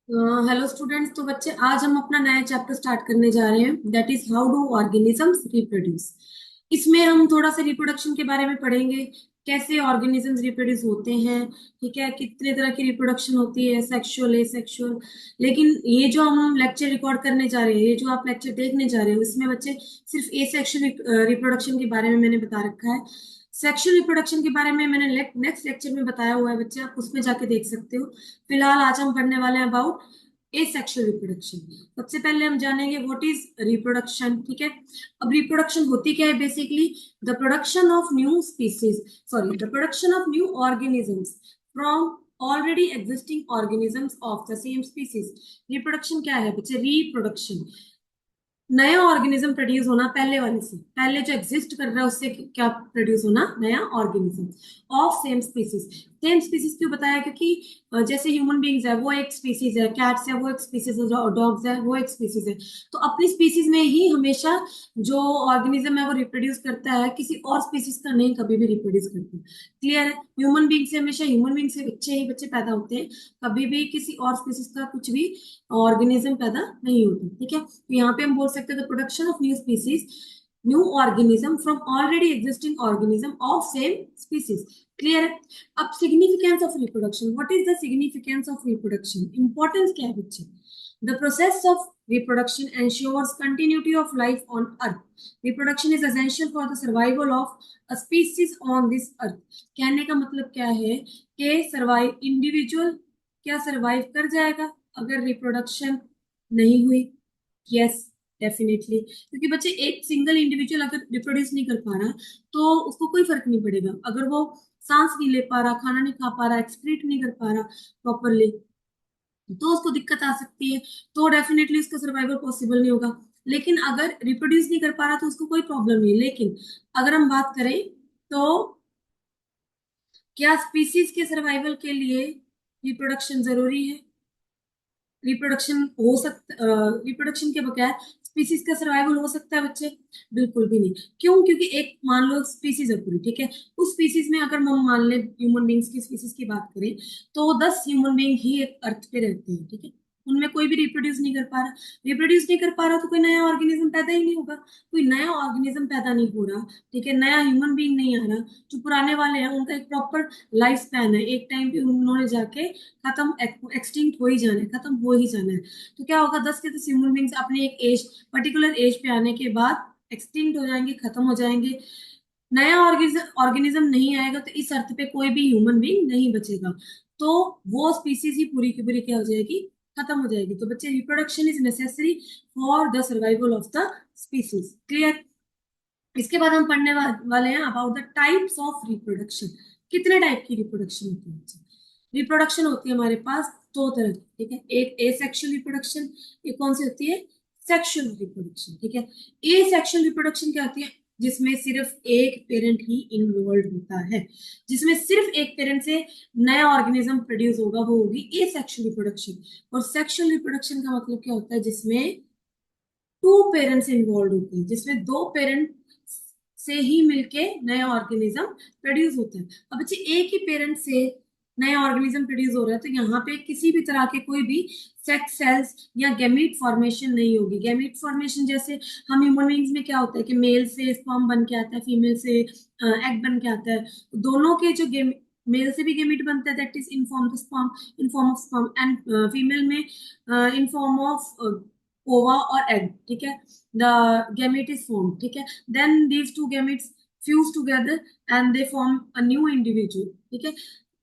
Hello students. तो बच्चे, आज हम अपना नया चैप्टर स्टार्ट करने जा रहे हैं, that is how do organisms reproduce. इसमें हम थोड़ा सा रिप्रोडक्शन के बारे में पढ़ेंगे, कैसे ऑर्गेनिजम्स रिप्रोड्यूस होते हैं। ठीक है, कितने तरह की रिप्रोडक्शन होती है, सेक्सुअल, एसेक्सुअल। लेकिन ये जो हम लेक्चर रिकॉर्ड करने जा रहे हैं, ये जो आप लेक्चर देखने जा रहे हो, इसमें बच्चे सिर्फ एसेक्सुअल रिप्रोडक्शन के बारे में मैंने बता रखा है। सेक्सुअल रिप्रोडक्शन के बारे में मैंने नेक्स्ट लेक्चर में बताया हुआ है बच्चे, आप उसमें जाके देख सकते हो। फिलहाल आज हम पढ़ने वाले हैं अबाउट एसेक्सुअल रिप्रोडक्शन। सबसे पहले हम जानेंगे व्हाट इज रिप्रोडक्शन। ठीक है, अब रिप्रोडक्शन होती क्या है? Basically the production of new species, sorry, the production of new organisms from already existing organisms of the same species. Reproduction क्या है बच्चे? रिप्रोडक्शन, नया ऑर्गेनिज्म प्रोड्यूस होना, पहले वाले से, पहले जो एग्जिस्ट कर रहा है उससे क्या प्रोड्यूस होना? नया organism of same species. Same species क्यों बताया? क्योंकि जैसे ह्यूमन बींग्स है वो एक स्पीसीज है, कैट्स है वो एक स्पीसीज है, डॉग्स है वो एक स्पीसीज है। तो अपनी स्पीसीज में ही हमेशा जो ऑर्गेनिज्म है वो रिप्रोड्यूस करता है, किसी और स्पीसीज का नहीं कभी भी रिप्रोड्यूस करता। क्लियर है? ह्यूमन बींग से हमेशा ह्यूमन बींग से बच्चे ही बच्चे पैदा होते हैं, कभी भी किसी और स्पीसीज का कुछ भी ऑर्गेनिज्म पैदा नहीं होता। ठीक है, तो यहाँ पे हम बोल सकते हैं the production of new species, new organism from already existing organism of same species. Clear है? अब significance of reproduction, what is the significance of reproduction? Importance क्या है बच्चे? The process of reproduction ensures continuity of life on earth. Reproduction is essential for the survival of a species on this earth. कहने का मतलब क्या है कि survive individual क्या सर्वाइव कर जाएगा अगर रिप्रोडक्शन नहीं हुई? Yes, definitely. क्योंकि बच्चे, एक सिंगल इंडिविजुअल अगर रिप्रोड्यूस नहीं कर पा रहा तो उसको कोई फर्क नहीं पड़ेगा। अगर वो सांस नहीं ले पा रहा, खाना नहीं खा पा रहा, एक्सक्रीट नहीं कर पा रहा प्रॉपरली, तो उसको दिक्कत आ सकती है, तो डेफिनेटली उसका सर्वाइवल पॉसिबल नहीं होगा। लेकिन अगर रिप्रोड्यूस नहीं कर पा रहा तो उसको कोई प्रॉब्लम नहीं है। लेकिन अगर हम बात करें तो क्या स्पीसीज के सर्वाइवल के लिए रिप्रोडक्शन जरूरी है? रिप्रोडक्शन हो सकता, रिप्रोडक्शन के बगैर स्पीसीज का सर्वाइवल हो सकता है बच्चे? बिल्कुल भी नहीं। क्यों? क्योंकि एक मान लो स्पीसीज है पूरी, ठीक है, उस स्पीसीज में अगर हम मान लें ह्यूमन बींग्स की स्पीसीज की बात करें, तो 10 ह्यूमन बींग ही एक अर्थ पे रहते हैं। ठीक है, उनमें कोई भी रिप्रोड्यूस नहीं कर पा रहा। रिप्रोड्यूस नहीं कर पा रहा तो कोई नया ऑर्गेनिज्म पैदा ही नहीं होगा। कोई नया ऑर्गेनिज्म पैदा नहीं हो रहा, ठीक है, नया ह्यूमन बींग नहीं आ रहा। जो पुराने वाले हैं उनका एक प्रॉपर लाइफ स्पैन है, एक टाइम पे उन्होंने जाके खत्म, एक्सटिंक्ट हो ही जाना है, खत्म हो ही जाना है। तो क्या होगा? 10 के 10 ह्यूमन बींग्स अपने एक एज, पर्टिकुलर एज पे आने के बाद एक्सटिंक्ट हो जाएंगे, खत्म हो जाएंगे। नया ऑर्गेनिज्म नहीं आएगा तो इस अर्थ पे कोई भी ह्यूमन बींग नहीं बचेगा। तो वो स्पीसीज ही पूरी की पूरी क्या हो जाएगी? खत्म हो जाएगी। तो बच्चे, reproduction is necessary for the survival of the species. Clear? इसके बाद हम पढ़ने वाले हैं about the types of reproduction. कितने टाइप की रिप्रोडक्शन होती है? रिप्रोडक्शन होती है हमारे पास दो तरह की। ठीक है, एक एसेक्सुअल रिप्रोडक्शन, एक कौन सी होती है? Sexual reproduction. ठीक है, एसेक्सुअल रिप्रोडक्शन क्या होती है? जिसमें सिर्फ एक पेरेंट ही इन्वॉल्व होता है, जिसमें सिर्फ एक पेरेंट से नया ऑर्गेनिज्म प्रोड्यूस होगा, वो होगी एसेक्सुअल रिप्रोडक्शन। और सेक्सुअल रिप्रोडक्शन का मतलब क्या होता है? जिसमें टू पेरेंट्स इन्वॉल्व होते हैं, जिसमें दो पेरेंट से ही मिलके नया ऑर्गेनिज्म प्रोड्यूस होता है। अब बच्चे, एक ही पेरेंट से नया ऑर्गेनिज्म प्रोड्यूस हो रहा है तो यहाँ पे किसी भी तरह के कोई भी सेक्स सेल्स या गैमीट फॉर्मेशन नहीं होगी। गैमीट फॉर्मेशन जैसे हम ह्यूमन बींग्स में क्या होता है कि मेल से स्पर्म बन के आता है, फीमेल से एग बन के आता है। दोनों के जो मेल से भी गैमीट बनता है, that is in form of sperm, in form of sperm, and female में इन फॉर्म ऑफ ओवा और एग। ठीक है, the gamete is formed. ठीक है, then these two gametes fuse together and they form a new individual. ठीक है,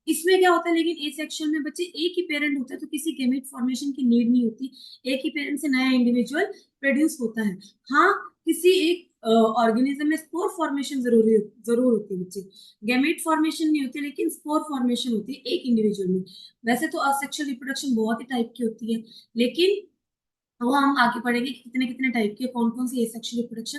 इसमें क्या होता है? लेकिन ए सेक्शन में बच्चे, एक ही पेरेंट होता है तो किसी गेमेट फॉर्मेशन की नीड नहीं होती। एक ही पेरेंट से नया इंडिविजुअल प्रोड्यूस होता है। हाँ, किसी एक ऑर्गेनिज्म में स्पोर फॉर्मेशन जरूर होती है बच्चे। गैमेट फॉर्मेशन नहीं होती लेकिन स्पोर फॉर्मेशन होती है एक इंडिविजुअल में। वैसे तो असेक्सुअल रिप्रोडक्शन बहुत ही टाइप की होती है, लेकिन वो हम आगे पढ़ेंगे कि कितने कितने टाइप के, कौन कौन सी एसेक्सुअल रिप्रोडक्शन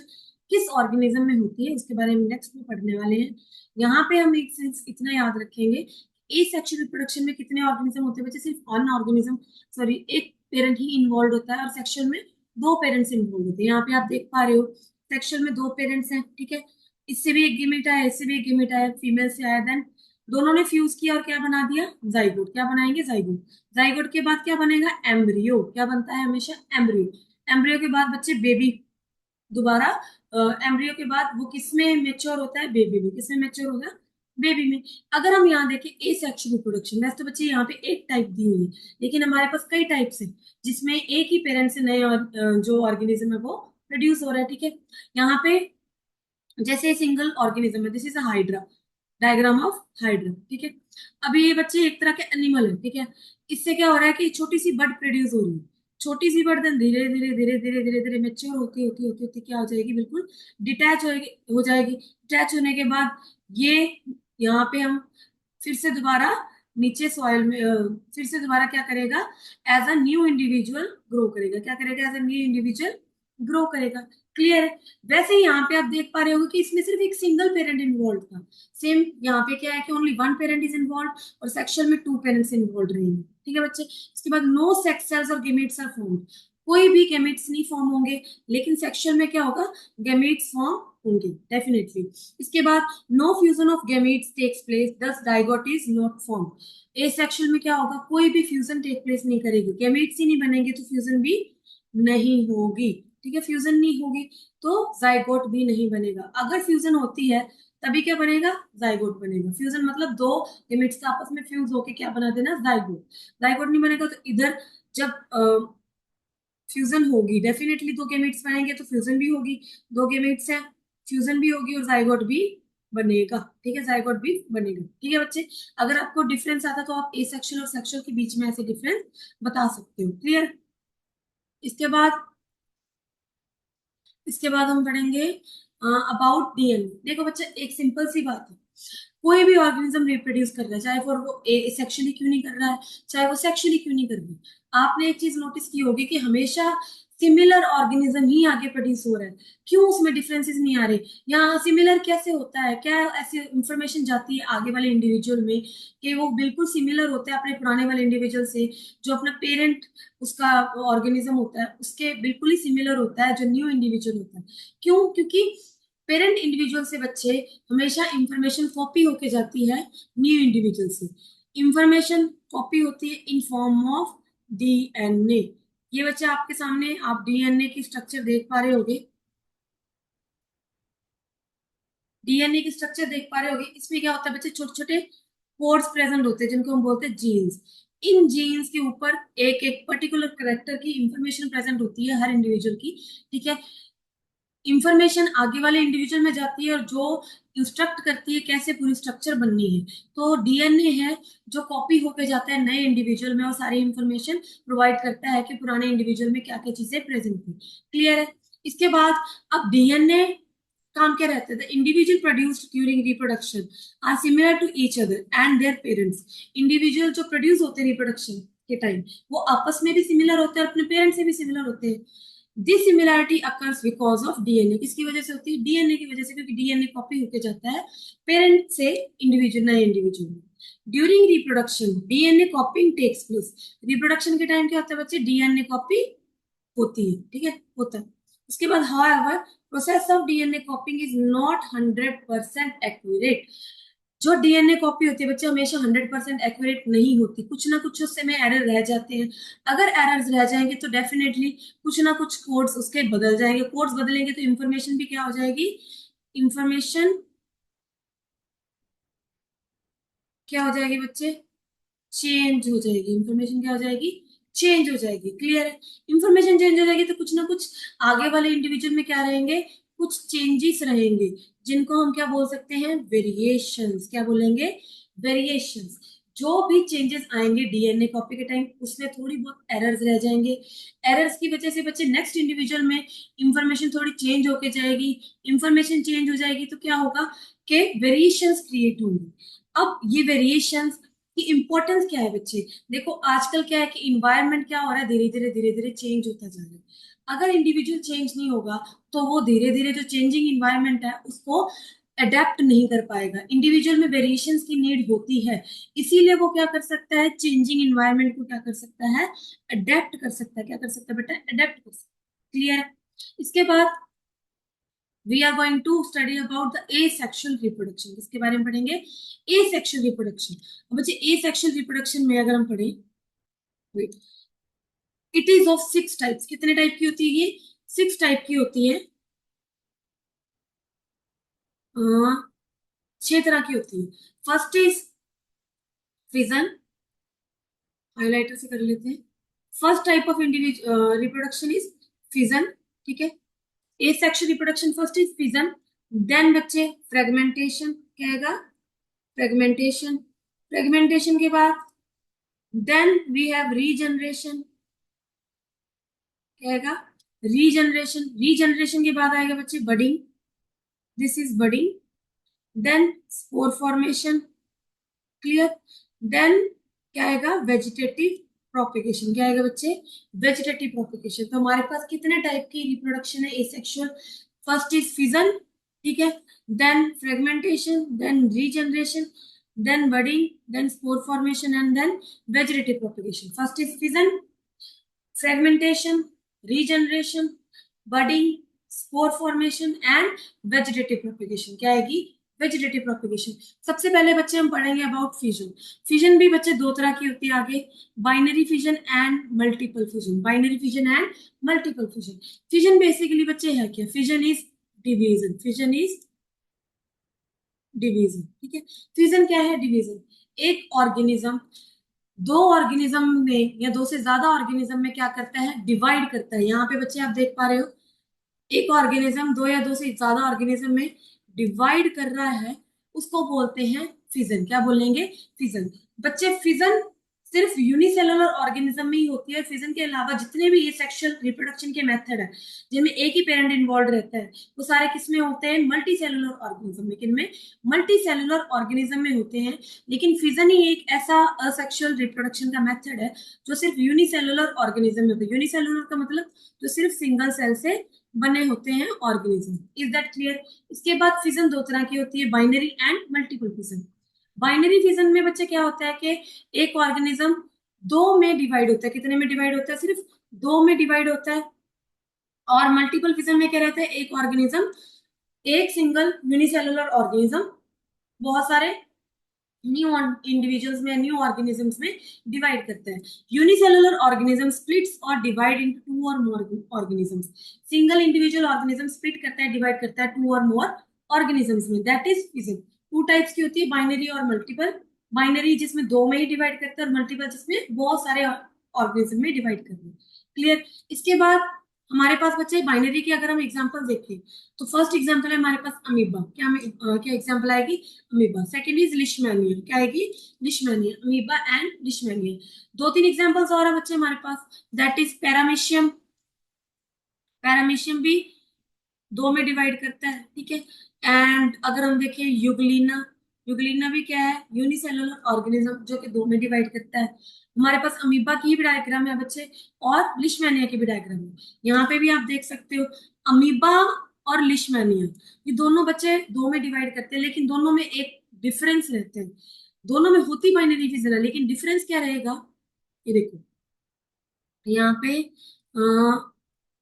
किस ऑर्गेनिज्म में होती है, उसके बारे में नेक्स्ट में पढ़ने वाले हैं। यहाँ पे हम एक चीज इतना याद रखेंगे, एसेक्सुअल रिप्रोडक्शन में कितने ऑर्गेनिज्म होते हैं बच्चे? सिर्फ वन ऑर्गेनिज्म, सॉरी, एक पेरेंट ही इन्वॉल्व होता है। और सेक्सुअल में दो पेरेंट्स इन्वॉल्व होते हैं। यहाँ पे आप देख पा रहे हो, सेक्सुअल में दो पेरेंट्स हैं। ठीक है, इससे भी एक गेमेट आया, इससे भी एक गेमेट आया, फीमेल से आया, देन दोनों ने फ्यूज किया और क्या बना दिया, जाइगोट। क्या बनाएंगे, जाइगोट। जाइगोट के बाद क्या बनेगा, एम्ब्रियो। क्या बनता है हमेशा, एम्ब्रियो। एम्ब्रियो के बाद बच्चे बेबी। दोबारा एम्ब्रियो के बाद वो किसमें मेच्योर होता है, बेबी में। किसमें मेच्योर होगा, बेबी में। अगर हम यहाँ देखें ए सेक्शुअल रिप्रोडक्शन, वैसे तो बच्चे यहाँ पे एक टाइप दी हुई है, लेकिन हमारे पास कई टाइप्स है जिसमें एक ही पेरेंट से नए जो ऑर्गेनिज्म है वो प्रोड्यूस हो रहा है। ठीक है, यहाँ पे जैसे सिंगल ऑर्गेनिज्म है, this is a hydra, diagram of hydra. ठीक है, अभी ये बच्चे एक तरह के एनिमल है। ठीक है, इससे क्या हो रहा है कि छोटी सी बड प्रोड्यूस हो रही है। छोटी सी बड देन धीरे धीरे धीरे धीरे धीरे धीरे मेच्योर होती होती होती होती क्या हो जाएगी, बिल्कुल डिटैच हो जाएगी। डिटैच होने के बाद ये यहाँ पे हम फिर से दोबारा नीचे सॉइल में फिर से दोबारा क्या करेगा, as a new individual grow करेगा। क्या करेगा, as a new individual grow करेगा। क्लियर है। वैसे ही यहाँ पे आप देख पा रहे होंगे कि इसमें सिर्फ एक सिंगल पेरेंट इन्वॉल्व था। सेम यहाँ पे क्या है कि only one parent is involve, और सेक्सुअल में टू पेरेंट्स इन्वॉल्व रहेंगे। ठीक है बच्चे, इसके बाद नो सेक्स सेल्स और गेमेट्स आर फॉर्म। कोई भी गेमेट्स नहीं फॉर्म होंगे, लेकिन सेक्सुअल में क्या होगा, गेमेट्स फॉर्म होंगे डेफिनेटली। इसके बाद no fusion of gametes takes place, thus zygote is not form. Asexual में क्या होगा, कोई भी फ्यूजन टेक प्लेस नहीं करेगी, गेमेट्स ही नहीं बनेंगे तो फ्यूजन भी नहीं होगी। ठीक है, फ्यूजन नहीं होगी तो जाइगोट भी नहीं बनेगा। अगर फ्यूजन होती है तभी क्या बनेगा, जाइगोट बनेगा। फ्यूजन मतलब दो लिमिट्स का आपस में फ्यूज होके क्या बना देना, जाइगोट। जाइगोट नहीं बनेगा तो इधर जब फ्यूजन होगी डेफिनेटली दो गेमेट्स बनेंगे तो फ्यूजन भी होगी। दो गेमेट्स है, फ्यूजन भी होगी और जाइगोट भी बनेगा। ठीक है, जाइगोट भी बनेगा। ठीक है बच्चे, अगर आपको डिफरेंस आता तो आप ए सेक्शुअल और सेक्सुअल के बीच में ऐसे डिफरेंस बता सकते हो। क्लियर। इसके बाद इसके बाद हम पढ़ेंगे अबाउट डीएनए। देखो बच्चा, एक सिंपल सी बात है, कोई भी ऑर्गेनिज्म रिप्रोड्यूस कर रहा है, चाहे वो सेक्सुअली क्यों नहीं कर रहा है, चाहे वो सेक्सुअली क्यों नहीं कर रही, आपने एक चीज नोटिस की होगी कि हमेशा सिमिलर ऑर्गेनिज्म ही आगे प्रोड्यूस हो रहा है। क्यों उसमें डिफरेंसेस नहीं आ रहे, यहाँ सिमिलर कैसे होता है, क्या ऐसी इंफॉर्मेशन जाती है आगे वाले इंडिविजुअल में कि वो बिल्कुल सिमिलर होते हैं अपने पुराने वाले इंडिविजुअल से। जो अपना पेरेंट उसका ऑर्गेनिज्म होता है उसके बिल्कुल ही सिमिलर होता है जो न्यू इंडिविजुअल होता है। क्यों, क्योंकि पेरेंट इंडिविजुअल से बच्चे हमेशा इंफॉर्मेशन कॉपी होके जाती है न्यू इंडिविजुअल से। इंफॉर्मेशन कॉपी होती है इन फॉर्म ऑफ डीएनए। ये बच्चे आपके सामने आप डीएनए की स्ट्रक्चर देख पा रहे होगे, डीएनए की स्ट्रक्चर देख पा रहे होगे। इसमें क्या होता है बच्चे, छोटे छोटे कोड्स प्रेजेंट होते हैं जिनको हम बोलते हैं जीन्स। इन जीन्स के ऊपर एक एक पर्टिकुलर करेक्टर की इंफॉर्मेशन प्रेजेंट होती है हर इंडिविजुअल की। ठीक है, इंफॉर्मेशन आगे वाले इंडिविजुअल में जाती है और जो इंस्ट्रक्ट करती है कैसे पूरी स्ट्रक्चर बननी है। तो डीएनए है जो कॉपी होके जाता है नए इंडिविजुअल में और सारी इंफॉर्मेशन प्रोवाइड करता है कि पुराने इंडिविजुअल में क्या क्या चीजें प्रेजेंट थी। क्लियर है। इसके बाद अब डीएनए काम क्या रहता है, the individual produced during reproduction are similar to each other and their parents. Individual जो प्रोड्यूस होते हैं रिप्रोडक्शन के टाइम वो आपस में भी सिमिलर होते हैं, अपने पेरेंट्स से भी सिमिलर होते हैं। This similarity occurs because of DNA. किसकी वजह से होती है, डीएनए की वजह से, क्योंकि डीएनए कॉपी होके जाता है पेरेंट से इंडिविजुअल, नए इंडिविजुअल में। During reproduction DNA copying takes place. Reproduction के टाइम क्या होता है बच्चे, डीएनए कॉपी होती है। ठीक है, होता है। उसके बाद however process of DNA कॉपिंग is not 100% accurate. जो डीएनए कॉपी होती है बच्चे हमेशा 100% एक्यूरेट नहीं होती, कुछ ना कुछ उससे में एरर रह जाते हैं। अगर एरर्स रह जाएंगे तो डेफिनेटली कुछ ना कुछ कोड्स उसके बदल जाएंगे। कोड्स बदलेंगे तो इंफॉर्मेशन भी क्या हो जाएगी, इंफॉर्मेशन क्या हो जाएगी बच्चे, चेंज हो जाएगी। इंफॉर्मेशन क्या हो जाएगी, चेंज हो जाएगी। क्लियर है। इंफॉर्मेशन चेंज हो जाएगी तो कुछ ना कुछ आगे वाले इंडिविजुअल में क्या रहेंगे, कुछ चेंजेस रहेंगे जिनको हम क्या बोल सकते हैं, वेरिएशंस। क्या बोलेंगे, वेरिएशंस। जो भी चेंजेस आएंगे डीएनए कॉपी के टाइम उसमें थोड़ी बहुत एरर्स रह जाएंगे। एरर्स की वजह से बच्चे नेक्स्ट इंडिविजुअल में इंफॉर्मेशन थोड़ी चेंज होके जाएगी। इंफॉर्मेशन चेंज हो जाएगी तो क्या होगा कि वेरिएशंस क्रिएट होंगे। अब ये वेरिएशंस की इंपॉर्टेंस क्या है बच्चे, देखो आजकल क्या है कि इन्वायरमेंट क्या हो रहा है, धीरे धीरे चेंज होता जा रहा है। अगर इंडिविजुअल चेंज नहीं होगा तो वो धीरे धीरे जो चेंजिंग इन्वायरमेंट है उसको अडेप्ट नहीं कर पाएगा। इंडिविजुअल में वेरिएशंस की नीड होती है, इसीलिए वो क्या कर सकता है, चेंजिंग इन्वायरमेंट को क्या कर सकता है, अडेप्ट कर सकता है। क्या कर सकता है बेटा, अडेप्ट कर सकता है। क्लियर है। इसके बाद we are going to study about the asexual reproduction. इसके बारे में पढ़ेंगे ए सेक्शुअल रिप्रोडक्शन। अब बच्चे ए सेक्शुअल रिप्रोडक्शन में अगर हम पढ़ें, इट इज ऑफ 6 टाइप्स। कितने टाइप की होती है ये? 6 टाइप की होती है। 6 तरह की होती है। फर्स्ट इज फिजन, हाइलाइटर से कर लेते हैं। First type of individual reproduction is fission, ठीक है। Asexual reproduction first is fission, then बच्चे फ्रेगमेंटेशन, क्या आएगा? फ्रेगमेंटेशन। फ्रेगमेंटेशन के बाद देन वी हैव रीजनरेशन, क्या आएगा? रीजनरेशन। रीजनरेशन के बाद आएगा बच्चे budding, this is budding. Then spore formation, clear. Then क्या आएगा? Vegetative propagation. क्या आएगा बच्चे? Vegetative propagation. तो हमारे पास कितने टाइप की रिप्रोडक्शन है एसेक्सुअल? फर्स्ट इज फिजन, ठीक है, then fragmentation, then regeneration, then budding, then spore formation and then vegetative propagation. First is fission, fragmentation, regeneration, budding, spore formation and vegetative propagation. क्या आएगी? Vegetative propagation. सबसे पहले बच्चे हम पढ़ेंगे अबाउट फिजन। फिजन भी बच्चे दो तरह की होती है आगे, binary fission and multiple fission. Binary fission and multiple fission. Fission basically बच्चे है क्या? Fission is division. Fission is division, ठीक है। फिजन क्या है? डिवीजन। एक ऑर्गेनिज्म दो ऑर्गेनिज्म में या दो से ज्यादा ऑर्गेनिज्म में क्या करता है? डिवाइड करता है। यहाँ पे बच्चे आप देख पा रहे हो, एक ऑर्गेनिज्म दो या दो से ज्यादा ऑर्गेनिज्म में डिवाइड कर रहा है, उसको बोलते हैं फिजन। क्या बोलेंगे? फिजन। बच्चे फिजन सिर्फ यूनिसेलुलर ऑर्गेनिज्म में ही होती है। फिजन के अलावा जितने भी ये सेक्सुअल रिप्रोडक्शन के मेथड है जिनमें एक ही पेरेंट इन्वॉल्व रहता है, वो सारे किसमें होते हैं? मल्टी सेलुलर ऑर्गेनिज्म में। किनमें? मल्टी सेलुलर ऑर्गेनिज्म में होते हैं। लेकिन फिजन ही एक ऐसा असेक्सुअल रिप्रोडक्शन का मेथड है जो सिर्फ यूनिसेलुलर ऑर्गेनिज्म में होता है। यूनिसेलुलर का मतलब जो सिर्फ सिंगल सेल से बने होते हैं ऑर्गेनिज्म। Is that clear? इसके बाद फिजन दो तरह की होती है, binary and multiple fission. Binary fission में बच्चे क्या होता है कि एक ऑर्गेनिज्म दो में डिवाइड होता है। कितने में डिवाइड होता है? सिर्फ दो में डिवाइड होता है। और मल्टीपल फिजन में क्या रहता है? एक ऑर्गेनिज्म, एक सिंगल यूनिसेलुलर ऑर्गेनिज्म बहुत सारे न्यू इंडिविजुअल्स में, न्यू ऑर्गेनिजम्स में डिवाइड करते हैं। यूनिसेलुलर ऑर्गेनिज्म स्प्लिट्स और डिवाइड इनटू टू और more organisms. Single individual organism split करता है, डिवाइड करता है टू और मोर ऑर्गेनिजम्स में, that is fission. Two types की होती है, बाइनरी और मल्टीपल। बाइनरी जिसमें दो में ही डिवाइड करते हैं और मल्टीपल जिसमें बहुत सारे ऑर्गेनिज्म में डिवाइड करते हैं। क्लियर? इसके बाद हमारे पास बच्चे बाइनरी की अगर हम एग्जांपल देखें तो फर्स्ट एग्जांपल है हमारे पास अमीबा। क्या एग्जांपल आएगी? अमीबा। Second is leishmania. क्या आएगी? लिशमैनिया। Amoeba and leishmania. दो तीन एग्जांपल्स और है बच्चे हमारे पास, दैट इज पैरामीशियम। पैरामीशियम भी दो में डिवाइड करता है, ठीक है। एंड अगर हम देखें यूगलीना, यूगलीना भी क्या है? यूनिसेलुलर ऑर्गेनिज्म जो कि दो में डिवाइड करता है। हमारे पास अमीबा की भी डायग्राम है बच्चे और लिशमैनिया की भी डायग्राम है। यहाँ पे भी आप देख सकते हो अमीबा और लिशमैनिया, ये दोनों बच्चे दो में डिवाइड करते हैं, लेकिन दोनों में एक डिफरेंस रहते हैं। दोनों में होती बाइनरी फिजन है, लेकिन डिफरेंस क्या रहेगा? ये देखो यहाँ पे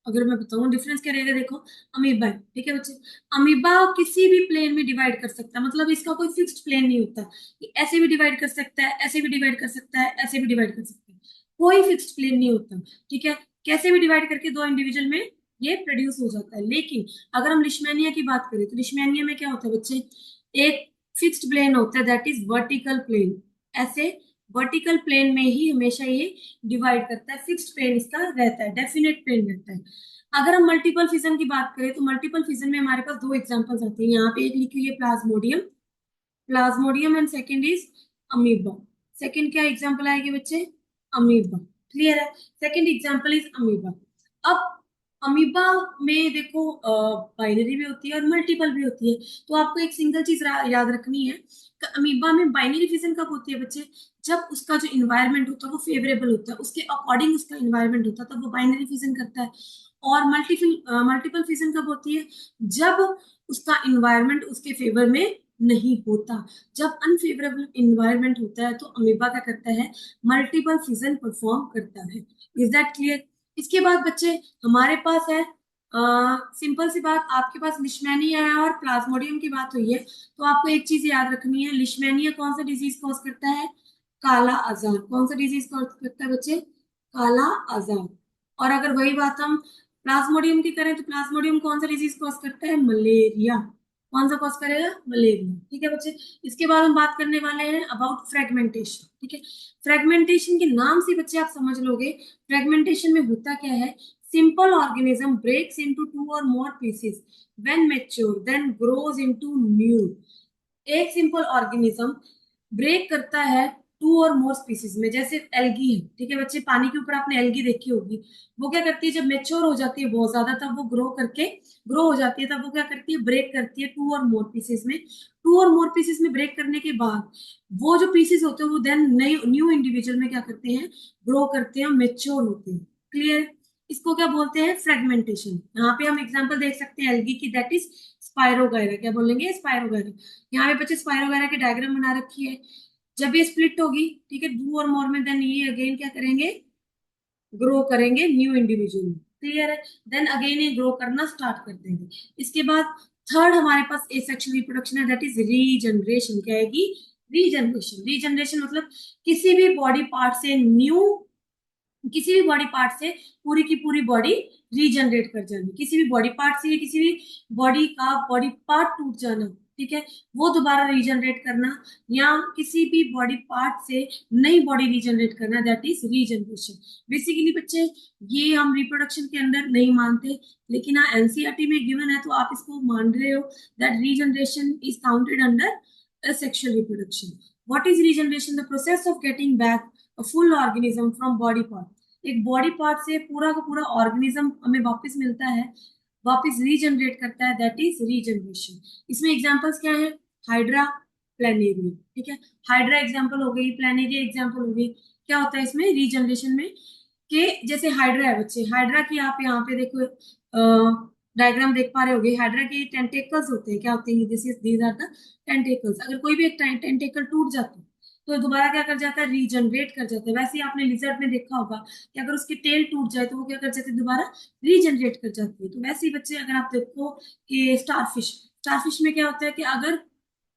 अगर मैं बताऊं डिफरेंस क्या रहेगा, देखो अमीबा है, ठीक है बच्चे। अमीबा किसी भी प्लेन में डिवाइड कर सकता है, मतलब इसका कोई फिक्स्ड प्लेन नहीं होता कि ऐसे भी डिवाइड कर सकता है, ऐसे भी डिवाइड कर सकता है, ऐसे भी डिवाइड कर सकता है, कोई फिक्स्ड प्लेन नहीं होता, ठीक है। कैसे भी डिवाइड करके दो इंडिविजुअल में ये प्रोड्यूस हो जाता है। लेकिन अगर हम लिशमैनिया की बात करें तो लिशमैनिया में क्या होता है बच्चे? एक फिक्स्ड प्लेन होता है, दैट इज वर्टिकल प्लेन। ऐसे वर्टिकल प्लेन में ही हमेशा ये डिवाइड करता है, फिक्स्ड प्लेन इसका रहता है, डेफिनेट प्लेन रहता है। अगर हम मल्टीपल फिजन की बात करें तो मल्टीपल फिजन में हमारे पास दो एग्जांपल्स आते हैं। यहाँ पे एक लिखी हुई है Plasmodium, Plasmodium and second is amoeba. Second क्या एग्जांपल आएगी बच्चे? अमीबा। क्लियर है? Second example is amoeba. अब अमीबा में देखो बाइनरी भी होती है और मल्टीपल भी होती है। तो आपको एक सिंगल चीज याद रखनी है कि अमीबा में बाइनरी फिजन कब होती है बच्चे? जब उसका जो इन्वायरमेंट होता है वो फेवरेबल होता है, उसके अकॉर्डिंग उसका इन्वायरमेंट होता है, तब वो बाइनरी फिजन करता है। और मल्टीपल फिजन कब होती है? जब उसका इन्वायरमेंट उसके फेवर में नहीं होता। जब अनफेवरेबल इन्वायरमेंट होता है तो अमीबा क्या करता है? मल्टीपल फिजन परफॉर्म करता है। Is that clear? इसके बाद बच्चे हमारे पास है सिंपल सी बात, आपके पास लिशमैनिया है और प्लाज्मोडियम की बात हुई है, तो आपको एक चीज याद रखनी है, लिशमैनिया कौन सा डिजीज कॉज करता है? काला आजार। कौन सा डिजीज कॉज करता है बच्चे? काला आजार। और अगर वही बात हम प्लाज्मोडियम की करें, तो प्लाज्मोडियम कौन सा डिजीज कॉज करता है? मलेरिया। कौन सा कॉज करेगा? मलेरिया। ठीक है बच्चे। इसके बाद हम बात करने वाले हैं अबाउट फ्रेगमेंटेशन। ठीक है, फ्रेगमेंटेशन के नाम से बच्चे आप समझ लोगे फ्रेगमेंटेशन में होता क्या है। Simple organism breaks into two or more pieces. When mature, then grows into new. एक सिंपल ऑर्गेनिज्म ब्रेक करता है टू और मोर स्पीसीज में, जैसे एल्गी है। ठीक है बच्चे, पानी के ऊपर आपने एल्गी देखी होगी। वो क्या करती है, जब मेच्योर हो जाती है बहुत ज्यादा, तब वो ग्रो हो जाती है, तब वो क्या करती है, ब्रेक करती है टू और मोर पीसेस में। टू और मोर पीसेस में ब्रेक करने के बाद वो जो पीसेस होते हैं वो देन नई न्यू इंडिविजुअल में क्या करते हैं, ग्रो करते हैं, मेच्योर होते हैं। क्लियर? इसको क्या बोलते हैं? फ्रेगमेंटेशन। यहाँ पे हम एग्जांपल देख सकते हैं एल्गी की, दैट इज स्पायरोगायरा। क्या बोलेंगे? स्पायरोगायरा। यहाँ पे बच्चे स्पायरोगायरा की डायग्राम बना रखी है। जब ये स्प्लिट होगी, ठीक है, डू और मोर में, देन ये अगेन क्या करेंगे, ग्रो करेंगे न्यू इंडिविजुअल में। क्लियर है? देन अगेन ये ग्रो करना स्टार्ट कर देंगे। इसके बाद थर्ड हमारे पास एसेक्सुअल रिप्रोडक्शन है, दैट इज रीजनरेशन। क्या आएगी? रीजनरेशन। रीजनरेशन मतलब किसी भी बॉडी पार्ट से न्यू, किसी भी बॉडी पार्ट से पूरी की पूरी बॉडी रीजनरेट कर जाना। किसी भी बॉडी पार्ट से, किसी भी बॉडी का बॉडी पार्ट टूट जाना, ठीक है, वो दोबारा रीजनरेट करना, या किसी भी बॉडी पार्ट से नई बॉडी रीजनरेट करना, दैट इज रीजनरेशन। बेसिकली बच्चे ये हम रिप्रोडक्शन के अंदर नहीं मानते, लेकिन हाँ एनसीईआरटी में गिवन है तो आप इसको मान रहे हो, that regeneration is counted under sexual reproduction. What is regeneration? The process of getting back a full organism from body part। एक बॉडी पार्ट से पूरा का पूरा ऑर्गेनिज्म हमें वापस मिलता है, वापस रीजनरेट करता है, दैट इज रीजनरेशन। इसमें एग्जांपल्स क्या है? Hydra, planaria. ठीक है, हाइड्रा एग्जांपल हो गई, प्लेनेरिया एग्जांपल हो गई। क्या होता है इसमें रीजनरेशन में? कि जैसे हाइड्रा है बच्चे, हाइड्रा की आप यहाँ पे देखो डायग्राम देख पा रहे होगे, हाइड्रा के टेंटेकल्स होते हैं। क्या होते हैं? This is these are the tentacles. अगर कोई भी एक टेंटेकल टूट जाता है तो दोबारा क्या कर जाता है? रीजनरेट कर जाता है। वैसे ही आपने लिजर्ड में देखा होगा कि अगर उसकी टेल टूट जाए तो वो क्या कर जाती है? दोबारा रीजनरेट कर जाती है। तो वैसे ही बच्चे अगर आप देखो कि स्टारफिश, स्टारफिश में क्या होता है कि अगर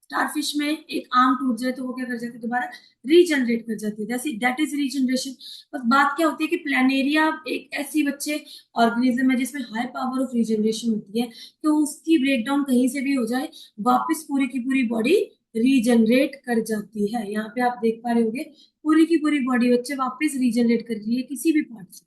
स्टारफिश में एक आर्म टूट जाए तो वो क्या कर जाती है? दोबारा रीजनरेट कर जाती है। जैसे दैट इज रीजनरेशन। बस बात क्या होती है कि प्लेनेरिया एक ऐसी बच्चे ऑर्गेनिज्म है जिसमें हाई पावर ऑफ रीजनरेशन होती है, तो उसकी ब्रेकडाउन कहीं से भी हो जाए, वापस पूरी की पूरी बॉडी रीजनरेट कर जाती है। यहाँ पे आप देख पा रहे होगे पूरी की पूरी बॉडी बच्चे वापस रीजनरेट कर रही है किसी भी पार्ट से।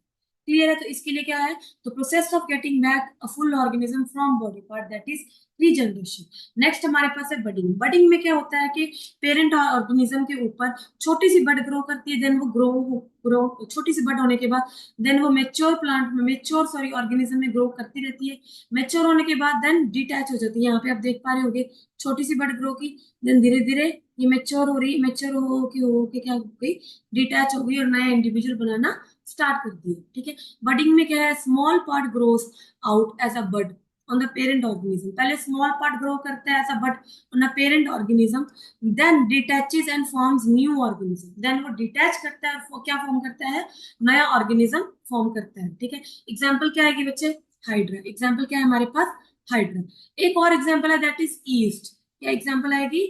क्लियर है? तो इसके लिए क्या है, तो process of getting back a full organism from body part, that is regeneration. Next हमारे पास है बडिंग। बडिंग में क्या होता है कि पेरेंट ऑर्गेनिज्म के ऊपर छोटी सी बड ग्रो करती है, देन वो ग्रो छोटी सी बड होने के बाद देन वो मेच्योर प्लांट में, मेच्योर सॉरी ऑर्गेनिज्म में ग्रो करती रहती है। मेच्योर होने के बाद देन डिटैच हो जाती है। यहाँ पे आप देख पा रहे होगे छोटी सी बड ग्रो की, देन धीरे धीरे ये मेच्योर हो रही, मेच्योर हो के क्या हो गई, डिटैच हो गई और नया इंडिविजुअल बनाना स्टार्ट कर दिया। ठीक है, बडिंग में क्या है, small part grows out as a bud on the parent organism. पहले स्मॉल पार्ट ग्रो करता है ऐसा but on a parent organism, then detaches and forms new organism. देन वो डिटैच करता है और वो क्या फॉर्म करता है? नया ऑर्गेनिज्म फॉर्म करता है। ठीक है, एग्जाम्पल क्या है बच्चे? हाइड्रा। एग्जाम्पल क्या है हमारे पास? हाइड्रा। एक और एग्जाम्पल है दैट इज ईस्ट। क्या एग्जाम्पल आएगी?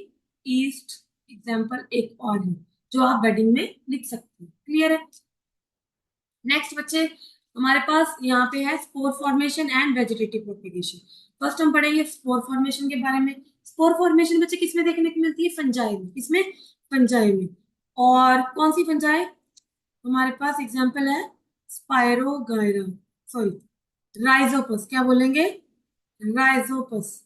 ईस्ट एग्जाम्पल एक और है जो आप वेडिंग में लिख सकते हैं। क्लियर है? नेक्स्ट बच्चे हमारे पास यहाँ पे है spore formation and vegetative propagation. First हम पढ़ेंगे स्पोर फॉर्मेशन के बारे में। स्पोर फॉर्मेशन बच्चे किसमें देखने को मिलती है? फंजाई में। किसमें? फंजाई में। और कौन सी फंजाई? हमारे पास एग्जांपल है स्पायरोगायरा, सॉरी राइजोपस। क्या बोलेंगे? राइजोपस।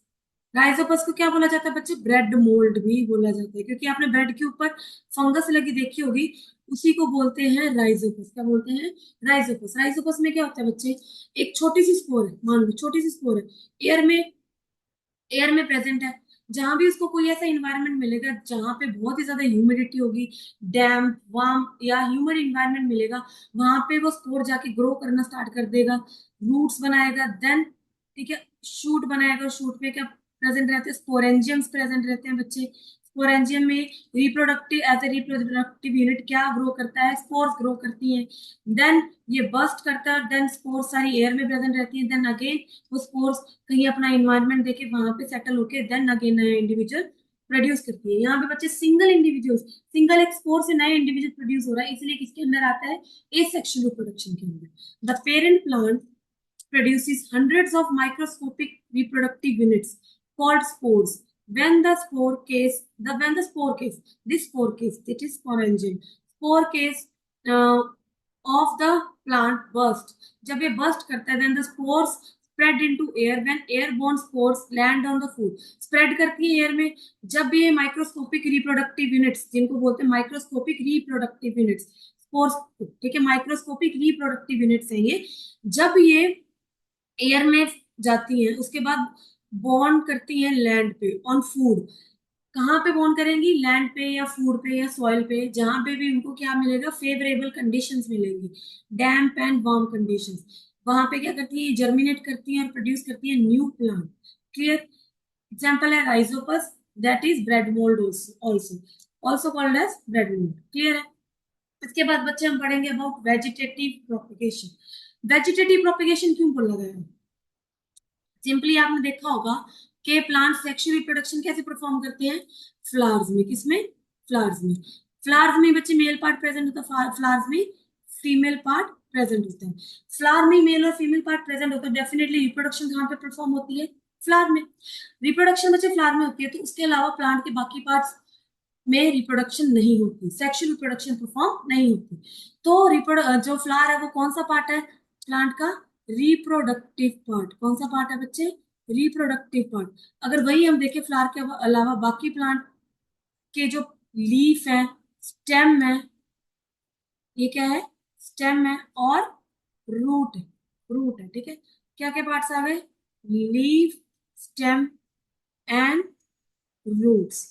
राइजोपस को क्या बोला जाता है बच्चे? ब्रेड मोल्ड भी बोला जाता है, क्योंकि आपने ब्रेड के ऊपर फंगस लगी देखी होगी, उसी को बोलते हैं राइजोपस। क्या बोलते हैं? राइजोपस। राइजोपस में क्या होता है बच्चे? एक छोटी सी स्पोर है, मान लो छोटी सी स्पोर है, एयर में, एयर में प्रेजेंट है। जहां भी उसको कोई ऐसा इन्वायरमेंट मिलेगा जहां पे बहुत ही ज्यादा ह्यूमिडिटी होगी, डैम्प वार्म या ह्यूमिड इन्वायरमेंट मिलेगा, वहां पे वो स्पोर जाके ग्रो करना स्टार्ट कर देगा, रूट्स बनाएगा, देन ठीक है शूट बनाएगा। शूट पे क्या प्रेजेंट रहते हैं? स्पोरेंजियम्स प्रेजेंट रहते हैं बच्चे। स्पोरेंजियम में reproductive as a reproductive unit क्या ग्रो करता है, स्पोर्स ग्रो करती हैं। देन ये बर्स्ट करता है, देन स्पोर्स सारी एयर में प्रेजेंट रहती है, देन अगेन वो स्पोर्स कहीं अपना इन्वायरमेंट देके वहां पे सेटल होके देन अगेन नया इंडिविजुअल प्रोड्यूस करती है। यहाँ पे बच्चे सिंगल इंडिविजुअल, सिंगल एक स्पोर से नए इंडिविजुअल प्रोड्यूस हो रहा है, इसलिए किसके अंदर आता है, एसेक्सुअल रिप्रोडक्शन के अंदर। The parent plant produces hundreds of microscopic reproductive units called spores. When the spore case, this spore case, it is sporangium, spore case of the plant burst. जब ये burst करता है, then the spores spread into air. When airborne spores land on the food, spread करती है air में। जब ये microscopic reproductive units, जिनको बोलते हैं microscopic reproductive units, spores, ठीक है, microscopic reproductive units है ये, जब ये एयर में जाती हैं उसके बाद बॉन्ड करती हैं लैंड पे ऑन फूड। कहाँ पे बॉन्ड करेंगी, लैंड पे या फूड पे या सॉइल पे, जहां पे भी उनको क्या मिलेगा, फेवरेबल कंडीशंस मिलेंगी, डैम्प एंड वार्म कंडीशंस। वहां पे क्या करती है, जर्मिनेट करती है और प्रोड्यूस करती है न्यू प्लांट। क्लियर? एग्जाम्पल है Rhizopus, that is bread mould also also called as bread mould. Clear है? इसके बाद बच्चे हम पढ़ेंगे about vegetative propagation. Vegetative propagation क्यों बोला गया है? सिंपली आपने देखा होगा कि प्लांट सेक्सुअल रिप्रोडक्शन कैसे परफॉर्म करते हैं, फ्लावर्स में। किसमें? फ्लावर्स में। फ्लावर्स में बच्चे मेल पार्ट प्रेजेंट होता है, फ्लावर्स में फीमेल पार्ट प्रेजेंट होता है। फ्लावर में मेल और फीमेल पार्ट प्रेजेंट होता है, डेफिनेटली रिप्रोडक्शन कहाँ पे परफॉर्म होती है, फ्लावर में। रिप्रोडक्शन बच्चे फ्लावर में होती है, तो उसके अलावा प्लांट के बाकी पार्ट्स में रिप्रोडक्शन नहीं होती, सेक्सुअल रिप्रोडक्शन परफॉर्म नहीं होती। तो जो फ्लावर है वो कौन सा पार्ट है प्लांट का, रिप्रोडक्टिव पार्ट। कौन सा पार्ट है बच्चे, रिप्रोडक्टिव पार्ट। अगर वही हम देखें फ्लावर के अलावा बाकी प्लांट के जो लीफ है, स्टेम है, ये क्या है, स्टेम है और रूट है, रूट है, ठीक है। क्या क्या पार्ट्स आ गए, लीफ, स्टेम एंड रूट्स।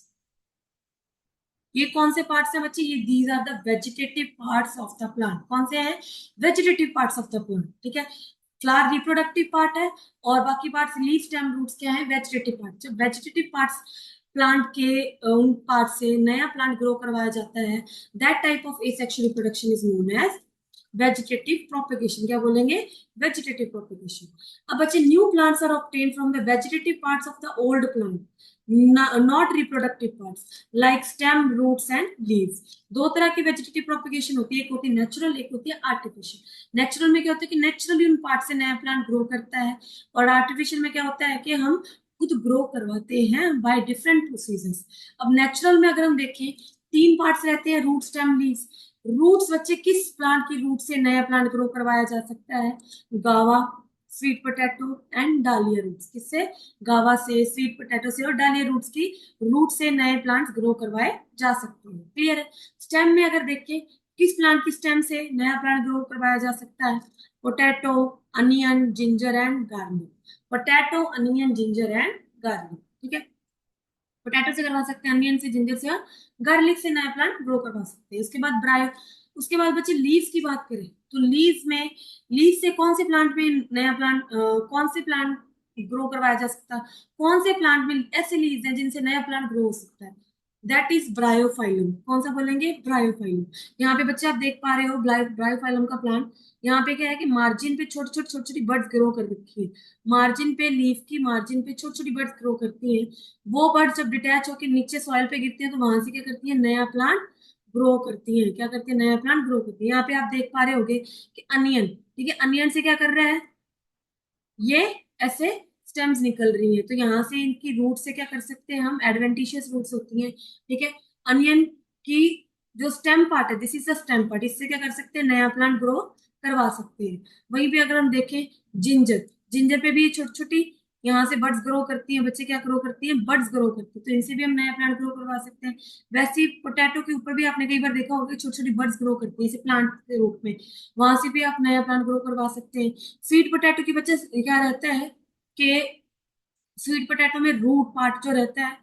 ये कौन से पार्ट्स हैं बच्चे, ये these are the vegetative parts of the plant. कौन से हैं, vegetative parts of the plant, ठीक है। फ्लावर रिप्रोडक्टिव पार्ट है और बाकी पार्ट्स लीफ स्टेम रूट्स क्या है, वेजिटेटिव पार्ट। जब वेजिटेटिव पार्ट्स प्लांट के उन पार्ट से नया प्लांट ग्रो करवाया जाता है, that type of asexual reproduction is known as vegetative propagation. क्या बोलेंगे, वेजिटेटिव प्रोपेगेशन। अब बच्चे new plants are obtain from the vegetative parts of the old plant, not reproductive parts like stem roots and leaves. दो तरह की vegetative propagation होती है, एक होती है नेचुरल, एक होती है आर्टिफिशियल। नेचुरल में क्या होता है कि नेचुरली उन पार्ट से नया प्लांट ग्रो करता है, और आर्टिफिशियल में क्या होता है कि हम खुद ग्रो करवाते हैं बाय डिफरेंट प्रोसीजर्स। अब नेचुरल में अगर हम देखें, तीन पार्ट्स रहते हैं, रूट, स्टेम, लीव्स। रूट्स बच्चे किस प्लांट की रूट से नया प्लांट ग्रो करवाया जा सकता है, गावा, स्वीट पोटैटो एंड डालिया रूट्स। किससे, गावा से, स्वीट पोटैटो से और डालिया रूट्स की रूट से नए प्लांट्स ग्रो करवाए जा सकते हैं। क्लियर है? स्टेम में अगर देखें, किस प्लांट की स्टेम से नया प्लांट ग्रो करवाया जा सकता है, potato, onion, ginger and garlic. Potato, onion, ginger and garlic, ठीक है। पोटैटो से करवा सकते हैं, अनियन से, जिंजर से और गार्लिक से नया प्लांट ग्रो करवा सकते हैं। उसके बाद ब्रायो, उसके बाद बच्चे लीव्स की बात करें तो लीव्स में, लीव से कौन से प्लांट में नया प्लांट, कौन से प्लांट ग्रो करवाया जा सकता है, कौन से प्लांट में ऐसे लीव्स हैं जिनसे नया प्लांट ग्रो हो सकता है, दैट इज ब्रायोफाइलम। कौन सा बोलेंगे, ब्रायोफाइलम। यहाँ पे बच्चे आप देख पा रहे हो ब्रायोफाइलम का प्लांट। यहाँ पे क्या है कि मार्जिन पे छोटी छोटी बर्ड्स ग्रो कर रखी है, मार्जिन पे, लीफ की मार्जिन पे छोटी छोटी बर्ड्स ग्रो करती है। वो बर्ड्स जब डिटैच होकर नीचे सॉइल पे गिरती है तो वहां से क्या करती है, नया प्लांट ग्रो करती है। क्या करती है, नया प्लांट ग्रो करती है। यहाँ पे आप देख पा रहे होगे कि अनियन, ठीक है, अनियन से क्या कर रहा है, ये ऐसे स्टेम्स निकल रही है, तो यहाँ से इनकी रूट से क्या कर सकते हैं हम, एडवेंटिशियस रूट्स होती हैं, ठीक है। अनियन की जो स्टेम पार्ट है, this is the stem part, इससे क्या कर सकते हैं, नया प्लांट ग्रो करवा सकते हैं। वहीं पे अगर हम देखें जिंजर, जिंजर पे भी छोटी छोटी यहाँ से बर्ड्स ग्रो करती हैं, बच्चे क्या ग्रो करती हैं, बर्ड्स ग्रो करती हैं, तो इनसे भी हम नया प्लांट ग्रो करवा सकते हैं। वैसे ही पोटैटो के ऊपर भी आपने कई बार देखा होगा छोटी छोटी बर्ड्स ग्रो करती है इसे प्लांट के रूप में, वहां से भी आप नया प्लांट ग्रो करवा सकते हैं। स्वीट पोटैटो की बच्चे क्या रहता है कि स्वीट पोटैटो में रूट पार्ट जो रहता है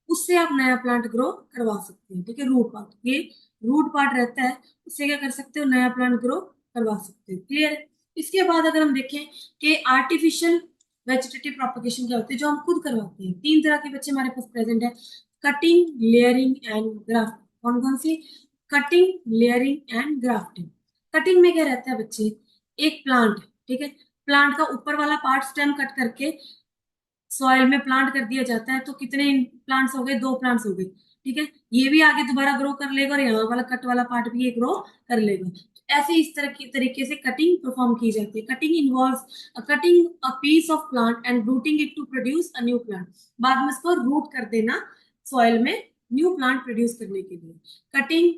उससे आप नया प्लांट ग्रो करवा सकते हैं, ठीक है। रूट पार्ट, ये रूट पार्ट रहता है, उससे क्या कर सकते हो, नया प्लांट ग्रो करवा सकते हो। क्लियर है? इसके बाद अगर हम देखें कि आर्टिफिशियल वेजिटेटिव प्रोपगेशन क्या होती है, जो हम खुद करवाते हैं, तीन तरह के बच्चे हमारे पास प्रेजेंट है। Cutting, layering and graft. कौन कौन सी? Cutting, layering and grafting. Cutting में क्या रहता है बच्चे? एक प्लांट, ठीक है, प्लांट का ऊपर वाला पार्ट स्टेम कट करके सॉइल में प्लांट कर दिया जाता है, तो कितने प्लांट्स हो गए? 2 प्लांट्स हो गए, ठीक है। ये भी आगे दोबारा ग्रो कर लेगा और यहाँ वाला कट वाला पार्ट भी ये ग्रो कर लेगा। तो ऐसे इस तरह की तरीके से कटिंग परफॉर्म की जाती है। Cutting involves cutting a piece of plant and rooting it to produce a new plant. बाद में इसको रूट कर देना सॉइल में न्यू प्लांट प्रोड्यूस करने के लिए। कटिंग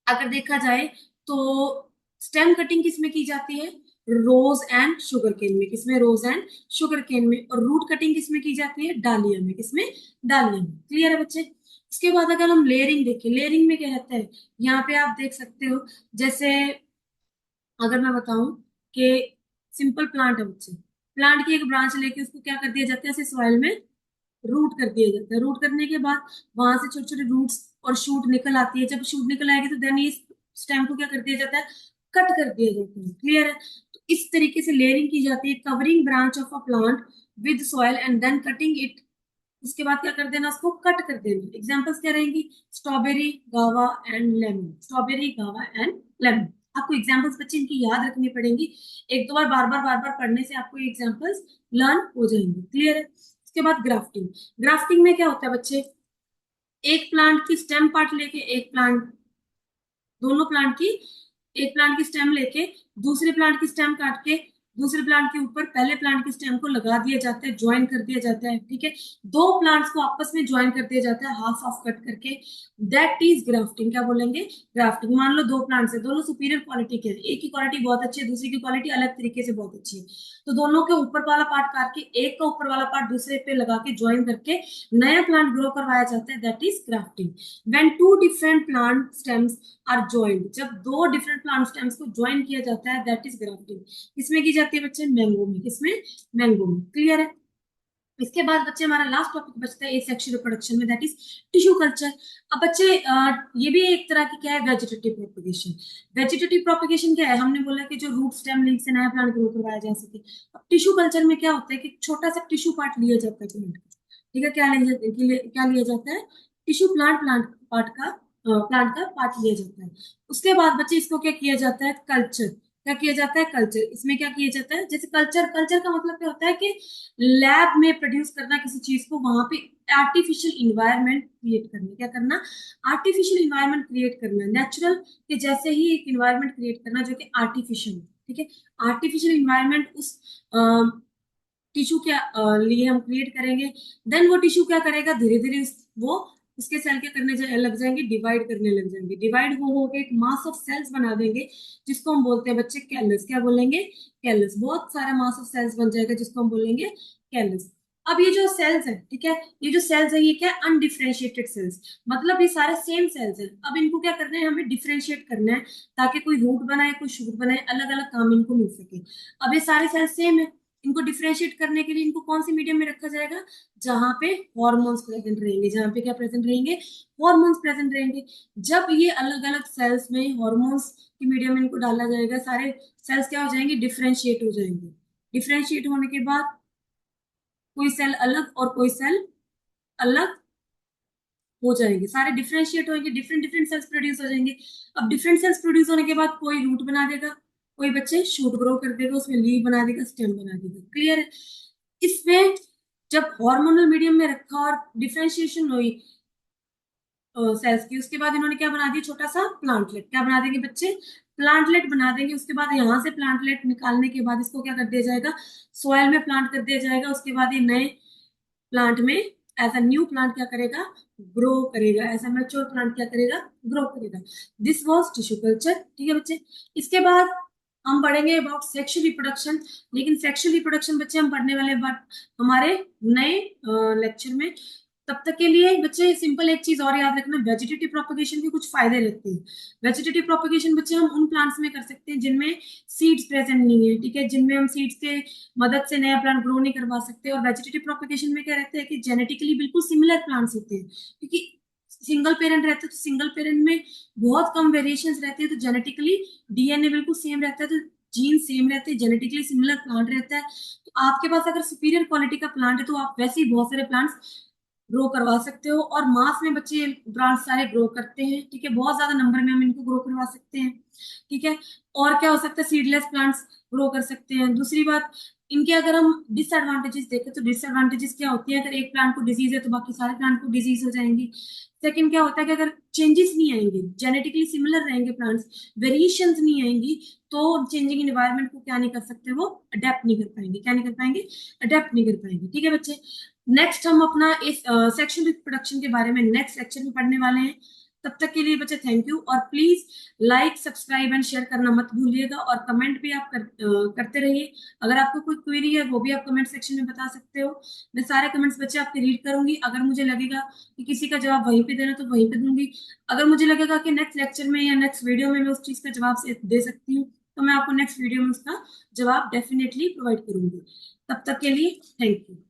अगर देखा जाए तो स्टेम कटिंग किसमें की जाती है? रोज एंड शुगर केन में। किसमें? रोज एंड शुगर केन में। और रूट कटिंग किसमें की जाती है? डालिया में। किसमें? डालिया में। क्लियर है बच्चे? इसके बाद अगर हम लेयरिंग देखें, लेयरिंग में क्या रहता है? यहाँ पे आप देख सकते हो, जैसे अगर मैं बताऊं कि सिंपल प्लांट है बच्चे, प्लांट की एक ब्रांच लेके उसको क्या कर दिया जाता है? ऐसे सॉइल में रूट कर दिया जाता है। रूट करने के बाद वहां से छोटे छोटे रूट्स और शूट निकल आती है। जब शूट निकल आएगी तो देन ये स्टेम को क्या कर दिया जाता है? कट कर दिया जाता है। क्लियर है? तो इस तरीके से लेयरिंग की जाती है। Covering branch of a plant with soil and then cutting it. उसके बाद क्या कर देना? उसको कट कर देना। एग्जांपल्स क्या रहेंगी? स्ट्रॉबेरी, गावा एंड लेमन। स्ट्रॉबेरी, गावा एंड लेमन। आपको एग्जांपल्स बच्चे इनकी याद रखनी पड़ेंगी। एक दो बार बार पढ़ने से आपको एग्जांपल्स लर्न हो जाएंगे। क्लियर है? उसके बाद ग्राफ्टिंग। ग्राफ्टिंग में क्या होता है बच्चे? एक प्लांट की स्टेम पार्ट लेके एक प्लांट, दोनों प्लांट की, एक प्लांट की स्टेम लेके दूसरे प्लांट की स्टेम काट के दूसरे प्लांट के ऊपर पहले प्लांट की स्टेम को लगा दिया जाता है, ज्वाइन कर दिया जाता है, ठीक है। दो प्लांट्स को आपस में ज्वाइन कर दिया जाता है हाफ हाफ कट करके। That is grafting. क्या बोलेंगे? ग्राफ्टिंग। मान लो 2 प्लांट्स है, दोनों सुपीरियर क्वालिटी के हैं, एक की क्वालिटी बहुत अच्छी है, दूसरी की क्वालिटी अलग तरीके से बहुत अच्छी है, तो दोनों के ऊपर वाला पार्ट काट के एक का ऊपर वाला पार्ट दूसरे पे लगा के ज्वाइन करके नया प्लांट ग्रो करवाया जाता है। That is grafting. When two different plant stems are joint. जब दो डिफरेंट प्लांट स्टेम्स को ज्वाइन किया जाता है, दैट इज ग्राफ्टिंग। किसमें की जाती है बच्चे? मैंगो में। किसमें? मैंगो में। क्लियर है? इसके बाद बच्चे हमारा लास्ट टॉपिक बचता है सेक्सुअल रिप्रोडक्शन में, दैट इज टिश्यू कल्चर। अब बच्चे ये भी एक तरह की क्या है? Vegetative propagation. वेजिटेटिव प्रोपगेशन क्या है? हमने बोला कि जो रूट स्टेम लिंक से नया प्लांट ग्रो करवाया जा सके। अब टिश्यू कल्चर में क्या होता है कि छोटा सा टिश्यू पार्ट लिया जाता है प्लांट का, ठीक है। क्या लिया जाता है? टिश्यू प्लांट प्लांट पार्ट का प्लांट का पार्ट लिया जाता है। उसके बाद बच्चे इसको क्या किया जाता है? कल्चर। क्या किया जाता है? कल्चर। इसमें क्या किया जाता है? जैसे कल्चर, कल्चर का मतलब क्या होता है कि लैब में प्रोड्यूस करना किसी चीज को, वहां पे आर्टिफिशियल इन्वायरमेंट क्रिएट करना। क्या करना? आर्टिफिशियल इन्वायरमेंट क्रिएट करना। नेचुरल के जैसे ही एक इन्वायरमेंट क्रिएट करना जो कि आर्टिफिशियल, ठीक है। आर्टिफिशियल इन्वायरमेंट उस टिश्यू के लिए हम क्रिएट करेंगे। देन वो टिश्यू क्या करेगा? धीरे धीरे वो उसके सेल क्या लग जाएंगे? डिवाइड करने लग जाएंगे। डिवाइड हो के एक मास ऑफ सेल्स बना देंगे, जिसको हम बोलते हैं बच्चे कैलस। क्या बोलेंगे? कैलस। बहुत सारा मास ऑफ सेल्स बन जाएगा जिसको हम बोलेंगे कैलस। अब ये जो सेल्स है, ठीक है, ये जो सेल्स है ये क्या? Undifferentiated cells. मतलब ये सारे सेम सेल्स हैं। अब इनको क्या करना है? हमें डिफरेंशिएट करना है ताकि कोई रूट बनाए, कोई शूट बनाए, अलग अलग काम इनको मिल सके। अब ये सारे सेल्स सेम है, इनको डिफरेंशिएट करने के लिए इनको कौन सी मीडियम में रखा जाएगा? जहां पे हॉर्मोन्स प्रेजेंट रहेंगे। जहां पे क्या प्रेजेंट रहेंगे? हॉर्मोन्स प्रेजेंट रहेंगे। जब ये अलग अलग सेल्स में हॉर्मोन्स की मीडियम में इनको डाला जाएगा, सारे सेल्स क्या हो जाएंगे? डिफरेंशिएट हो जाएंगे। डिफरेंशिएट होने के बाद कोई सेल अलग और कोई सेल अलग हो जाएंगे, सारे डिफरेंशिएट होंगे, डिफरेंट डिफरेंट सेल्स प्रोड्यूस हो जाएंगे। अब डिफरेंट सेल्स प्रोड्यूस होने के बाद कोई रूट बना देगा, कोई बच्चे शूट ग्रो कर देगा, उसमें लीव बना देगा, स्टेम बना देगा। क्लियर है? इसमें जब हार्मोनल मीडियम में रखा और डिफरेंशिएशन हुई सेल्स की, उसके बाद इन्होंने क्या बना दिया? छोटा सा प्लांटलेट। क्या बना देंगे बच्चे? प्लांटलेट बना देंगे। उसके बाद यहाँ से प्लांटलेट निकालने के बाद इसको क्या कर दिया जाएगा? सॉइल में प्लांट कर दिया जाएगा। उसके बाद ये नए प्लांट में एज अ न्यू प्लांट क्या करेगा? ग्रो करेगा। एज अ मैच्योर प्लांट क्या करेगा? ग्रो करेगा। This was tissue culture. ठीक है बच्चे? इसके बाद हम पढ़ेंगे अबाउट सेक्सुअल रिप्रोडक्शन। लेकिन सेक्सुअल रिप्रोडक्शन बच्चे हम पढ़ने वाले बट हमारे नए लेक्चर में। तब तक के लिए बच्चे सिंपल एक चीज और याद रखना, वेजिटेटिव प्रोपगेशन के कुछ फायदे रहते हैं। वेजिटेटिव प्रोपगेशन बच्चे हम उन प्लांट्स में कर सकते हैं जिनमें सीड्स प्रेजेंट नहीं है, ठीक है, जिनमें हम सीड्स के मदद से नया प्लांट ग्रो नहीं करवा सकते। और वेजिटेटिव प्रोपगेशन में क्या रहता है कि जेनेटिकली बिल्कुल सिमिलर प्लांट्स होते हैं, क्योंकि सिंगल पेरेंट रहते हैं, तो सिंगल पेरेंट में बहुत कम वेरिएशंस रहते हैं, तो जेनेटिकली डीएनए बिल्कुल सेम रहता है, तो जीन सेम रहते हैं, जेनेटिकली सिमिलर प्लांट रहता है। तो आपके पास अगर सुपीरियर क्वालिटी का प्लांट है तो आप वैसे ही बहुत सारे प्लांट्स ग्रो करवा सकते हो। और मास में बच्चे प्लांट सारे ग्रो करते हैं, ठीक है, बहुत ज्यादा नंबर में हम इनको ग्रो करवा सकते हैं, ठीक है। और क्या हो सकता है, सीडलेस प्लांट्स ग्रो कर सकते हैं। दूसरी बात, इनके अगर हम डिसएडवांटेजेस देखें तो डिसएडवांटेजेस क्या होती है, अगर एक प्लांट को डिजीज है तो बाकी सारे प्लांट को डिजीज हो जाएंगी। सेकंड क्या होता है कि अगर चेंजेस नहीं आएंगे, जेनेटिकली सिमिलर रहेंगे प्लांट्स, वेरिएशंस नहीं आएंगी, तो चेंजिंग इन्वायरमेंट को क्या नहीं कर सकते, वो अडेप्ट नहीं कर पाएंगे। क्या नहीं कर पाएंगे, अडेप्ट नहीं कर पाएंगे, ठीक है बच्चे। नेक्स्ट हम अपना इस सेक्शुअल रिप्रोडक्शन के बारे में नेक्स्ट लेक्चर में पढ़ने वाले हैं। तब तक के लिए बच्चे थैंक यू, और please like subscribe and share करना मत भूलिएगा, और कमेंट भी आप करते रहिए। अगर आपको कोई क्वेरी है वो भी आप कमेंट सेक्शन में बता सकते हो। मैं सारे कमेंट्स बच्चे आपके रीड करूंगी, अगर मुझे लगेगा कि किसी का जवाब वहीं पे देना तो वहीं पे दूंगी। अगर मुझे लगेगा कि नेक्स्ट लेक्चर में या नेक्स्ट वीडियो में मैं उस चीज का जवाब दे सकती हूँ, तो मैं आपको नेक्स्ट वीडियो में उसका जवाब डेफिनेटली प्रोवाइड करूंगी। तब तक के लिए थैंक यू।